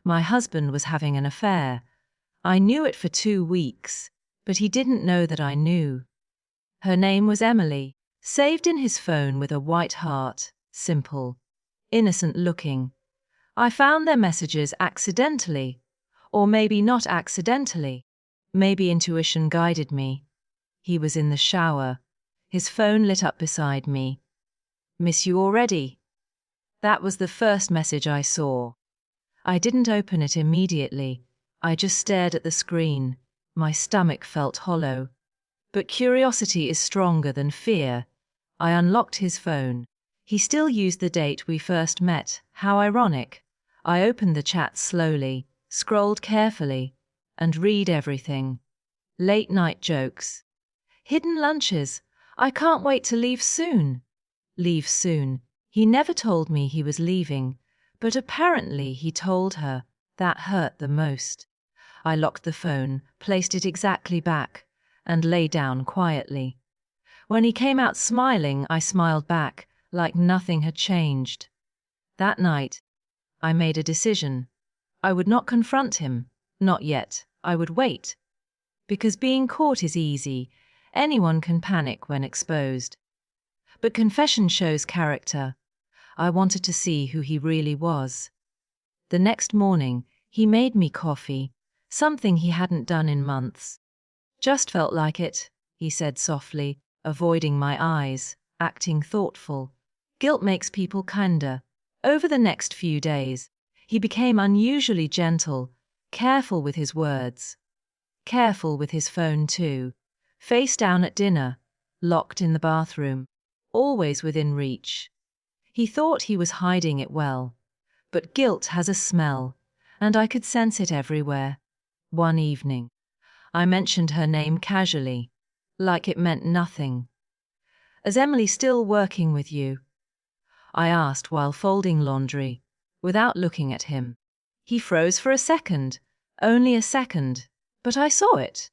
My husband was having an affair. I knew it for 2 weeks, but he didn't know that I knew. Her name was Emily, saved in his phone with a white heart, simple, innocent looking. I found their messages accidentally, or maybe not accidentally. Maybe intuition guided me. He was in the shower, his phone lit up beside me. "Miss you already?" That was the first message I saw. I didn't open it immediately. I just stared at the screen. My stomach felt hollow. But curiosity is stronger than fear. I unlocked his phone. He still used the date we first met. How ironic. I opened the chat slowly, scrolled carefully, and read everything. Late night jokes. Hidden lunches. I can't wait to leave soon. Leave soon. He never told me he was leaving, but apparently he told her. That hurt the most. I locked the phone, placed it exactly back, and lay down quietly. When he came out smiling, I smiled back, like nothing had changed. That night, I made a decision. I would not confront him. Not yet. I would wait. Because being caught is easy. Anyone can panic when exposed. But confession shows character. I wanted to see who he really was. The next morning, he made me coffee, something he hadn't done in months. "Just felt like it," he said softly, avoiding my eyes, acting thoughtful. Guilt makes people kinder. Over the next few days, he became unusually gentle, careful with his words. Careful with his phone too. Face down at dinner, locked in the bathroom, always within reach. He thought he was hiding it well. But guilt has a smell, and I could sense it everywhere. One evening, I mentioned her name casually, like it meant nothing. "Is Emily still working with you?" I asked while folding laundry, without looking at him. He froze for a second, only a second, but I saw it.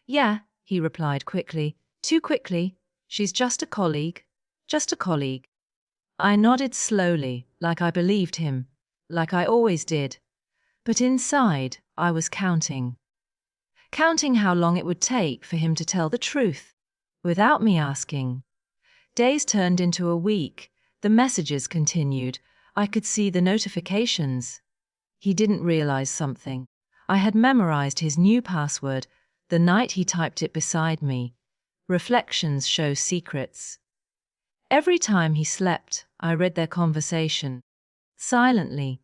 "Yeah," he replied quickly, too quickly. "She's just a colleague, just a colleague." I nodded slowly, like I believed him, like I always did. But inside, I was counting. Counting how long it would take for him to tell the truth, without me asking. Days turned into a week. The messages continued. I could see the notifications. He didn't realize something. I had memorized his new password the night he typed it beside me. Reflections show secrets. Every time he slept, I read their conversation. Silently.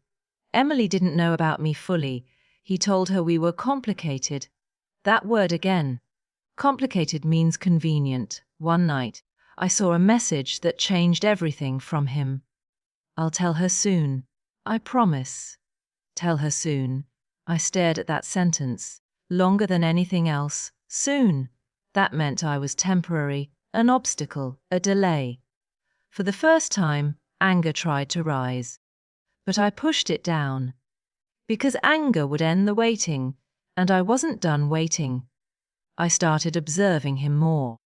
Emily didn't know about me fully. He told her we were complicated. That word again. Complicated means convenient. One night, I saw a message that changed everything from him. "I'll tell her soon. I promise." Tell her soon. I stared at that sentence. Longer than anything else. Soon. That meant I was temporary, an obstacle, a delay. For the first time, anger tried to rise. But I pushed it down. Because anger would end the waiting, and I wasn't done waiting. I started observing him more.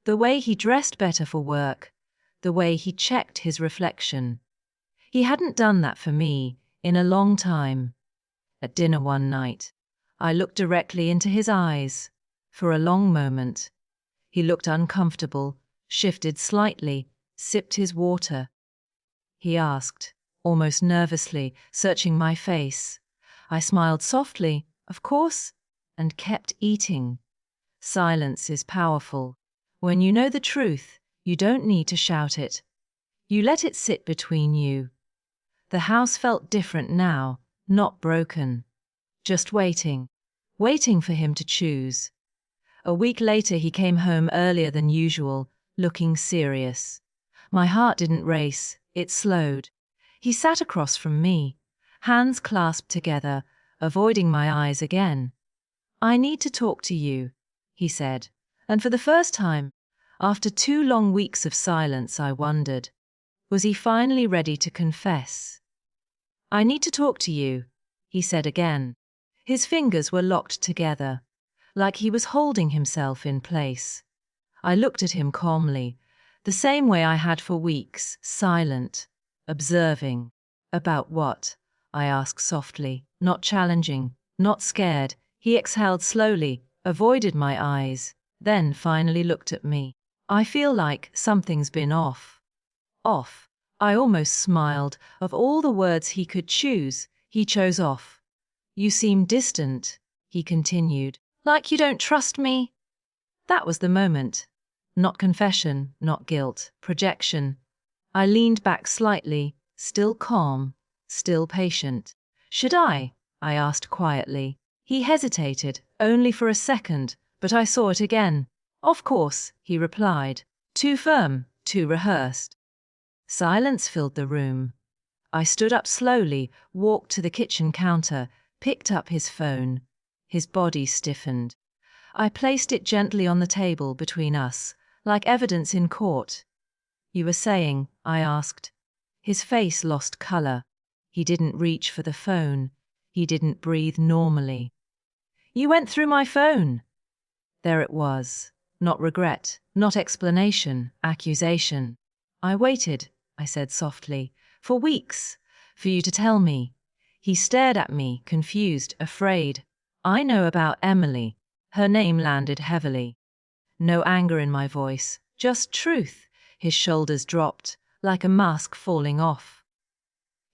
The way he dressed better for work, the way he checked his reflection. He hadn't done that for me in a long time. At dinner one night, I looked directly into his eyes. For a long moment. He looked uncomfortable, shifted slightly, sipped his water. He asked, almost nervously, searching my face. I smiled softly, of course, and kept eating. Silence is powerful. When you know the truth, you don't need to shout it. You let it sit between you. The house felt different now, not broken. Just waiting. Waiting for him to choose. A week later he came home earlier than usual, looking serious. My heart didn't race, it slowed. He sat across from me, hands clasped together, avoiding my eyes again. "I need to talk to you," he said. And for the first time, after 2 long weeks of silence, I wondered, was he finally ready to confess? "I need to talk to you," he said again. His fingers were locked together, like he was holding himself in place. I looked at him calmly, the same way I had for weeks, silent, observing. About what? I asked softly, not challenging, not scared. He exhaled slowly, avoided my eyes, then finally looked at me. I feel like something's been off. Off. I almost smiled. Of all the words he could choose, he chose off. You seem distant, he continued. Like you don't trust me? That was the moment. Not confession, not guilt, projection. I leaned back slightly, still calm, still patient. Should I? I asked quietly. He hesitated, only for a second, but I saw it again. Of course, he replied. Too firm, too rehearsed. Silence filled the room. I stood up slowly, walked to the kitchen counter, picked up his phone. His body stiffened. I placed it gently on the table between us, like evidence in court. You were saying, I asked. His face lost color. He didn't reach for the phone. He didn't breathe normally. You went through my phone. There it was. Not regret, not explanation, accusation. I waited, I said softly, for weeks, for you to tell me. He stared at me, confused, afraid. I know about Emily. Her name landed heavily. No anger in my voice, just truth. His shoulders dropped, like a mask falling off.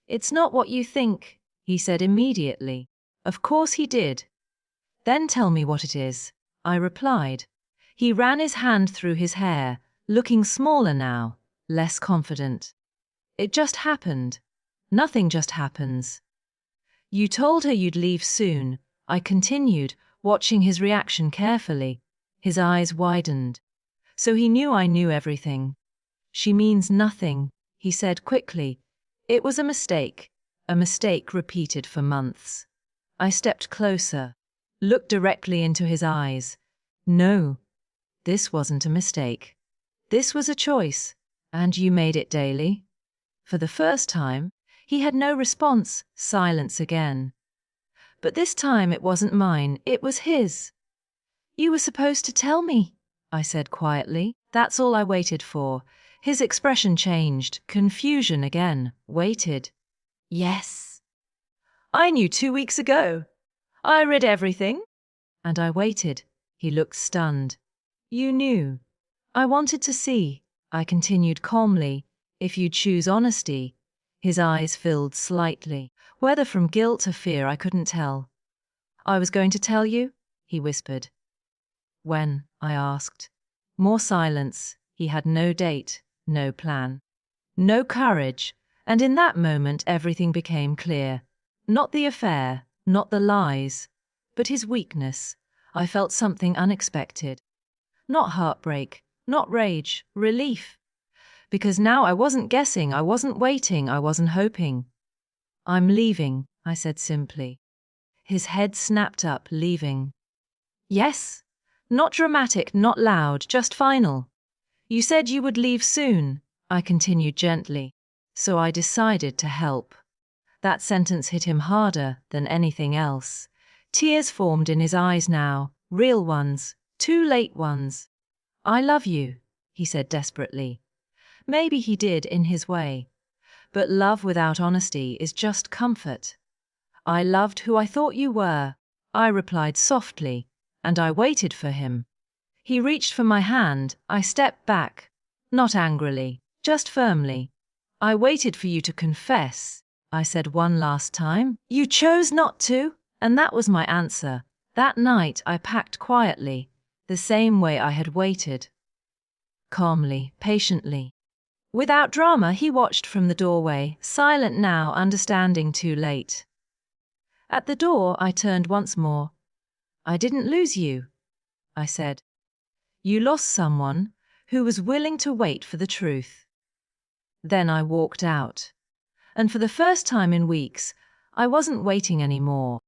It's not what you think, he said immediately. Of course he did. Then tell me what it is, I replied. He ran his hand through his hair, looking smaller now, less confident. It just happened. Nothing just happens. You told her you'd leave soon, I continued, watching his reaction carefully. His eyes widened. So he knew I knew everything. She means nothing, he said quickly. It was a mistake repeated for months. I stepped closer, looked directly into his eyes. No, this wasn't a mistake. This was a choice, and you made it daily. For the first time, he had no response, silence again. But this time it wasn't mine, it was his. You were supposed to tell me, I said quietly. That's all I waited for. His expression changed, confusion again, waited. Yes. I knew 2 weeks ago. I read everything. And I waited. He looked stunned. You knew. I wanted to see, I continued calmly, if you'd choose honesty. His eyes filled slightly, whether from guilt or fear I couldn't tell. I was going to tell you, he whispered. When? I asked. More silence. He had no date, no plan, no courage, and in that moment everything became clear. Not the affair, not the lies, but his weakness. I felt something unexpected. Not heartbreak, not rage, relief. Because now I wasn't guessing, I wasn't waiting, I wasn't hoping. I'm leaving, I said simply. His head snapped up, leaving. Yes. Not dramatic, not loud, just final. You said you would leave soon, I continued gently, so I decided to help. That sentence hit him harder than anything else. Tears formed in his eyes now, real ones, too late ones. I love you, he said desperately. Maybe he did in his way. But love without honesty is just comfort. I loved who I thought you were, I replied softly, and I waited for him. He reached for my hand, I stepped back, not angrily, just firmly. I waited for you to confess, I said one last time. You chose not to, and that was my answer. That night I packed quietly, the same way I had waited. Calmly, patiently. Without drama, he watched from the doorway, silent now, understanding too late. At the door, I turned once more. I didn't lose you, I said. You lost someone who was willing to wait for the truth. Then I walked out. And for the first time in weeks, I wasn't waiting anymore.